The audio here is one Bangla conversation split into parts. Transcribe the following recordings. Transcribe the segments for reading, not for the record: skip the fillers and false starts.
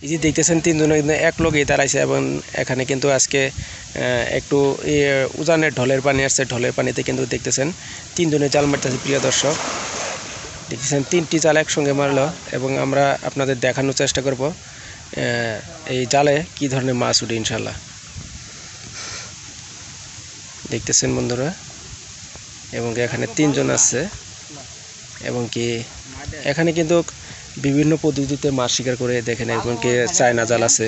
এই যে দেখতেছেন তিনজনে কিন্তু এক লগেই দাঁড়াইছে এবং এখানে কিন্তু আজকে একটু উজানের ঢলের পানি আসছে। ঢলের পানিতে কিন্তু দেখতেছেন তিনজনে জাল মারতেছে। প্রিয় দর্শক দেখতেছেন তিনটি জাল একসঙ্গে মারলো এবং আমরা আপনাদের দেখানোর চেষ্টা করব এই জালে কি ধরনের মাছ উঠে ইনশাল্লাহ। দেখতেছেন বন্ধুরা এবং এখানে তিনজন আছে এবং কি এখানে কিন্তু বিভিন্ন পদ্ধতিতে মাছ শিকার করে দেখেন এবং কি চায়না জাল আছে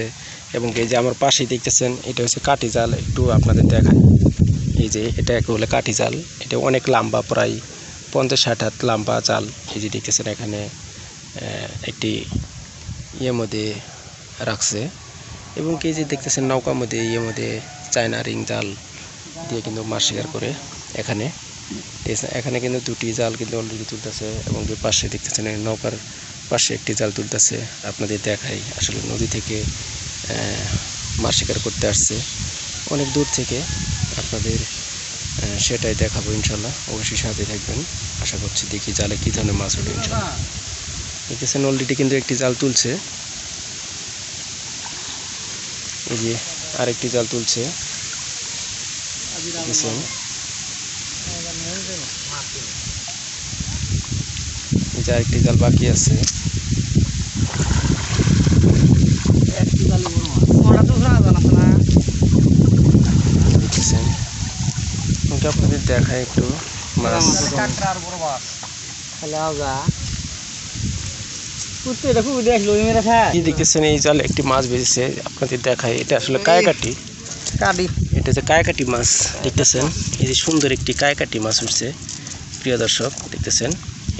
এবং এই যে আমার পাশেই দেখতেছেন এটা হচ্ছে কাঠি জাল। একটু আপনাদের দেখাই, এই যে এটা একে বলে কাঠি জাল। এটা অনেক লম্বা, প্রায় 50-60 হাত লম্বা জাল। এই যে দেখতেছেন এখানে একটি ইয়ের মধ্যে রাখছে এবং কি যে দেখতেছেন নৌকার মধ্যে ইয়ের মধ্যে চায়না রিং জাল দিয়ে কিন্তু মাছ শিকার করে। এখানে কিন্তু দুটি জাল কিন্তু অলরেডি তুলতেছে এবং পাশে দেখতেছেন নৌকার পাশে একটি জাল তুলতেছে। আপনাদের দেখাই আসলে নদী থেকে মাছ শিকার করতে আসছে অনেক দূর থেকে, আপনাদের সেটাই দেখাবো ইনশাল্লাহ। অবশ্যই সাথে থাকবেন। আশা করছি দেখি জালে কী ধরনের মাছ ওঠে ইনশাল্লাহ। দেখতেছেন অলরেডি কিন্তু একটি জাল তুলছে, এই যে আরেকটি জাল তুলছে। দেখছেন এই যে আরেকটি জাল বাকি আছে। দেখতেছেন আপনাদের দেখায় একটু মাছ। দেখতেছেন এই জালে একটি মাছ বেরিয়েছে, আপনাদের দেখায়। এটা আসলে কায়াকাটি, এটা হচ্ছে কায়াকাটি মাছ। দেখতেছেন এই যে সুন্দর একটি কায়াকাটি মাছ উঠছে। প্রিয় দর্শক দেখতেছেন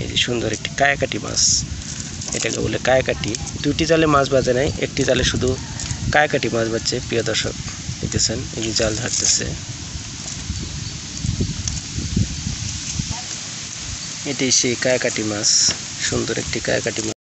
এই যে সুন্দর একটি কায়াকাটি মাছ, এটাকে বলে কায়াকাটি। দুটি জালে মাছ বাজে নাই, একটি জালে শুধু কায়াকাটি মাছ বাজছে। প্রিয় দর্শক দেখতেছেন এই যে জাল ধরতেছে, এটি সেই কায়াকাটি মাছ, সুন্দর একটি কায়াকাটি মাছ।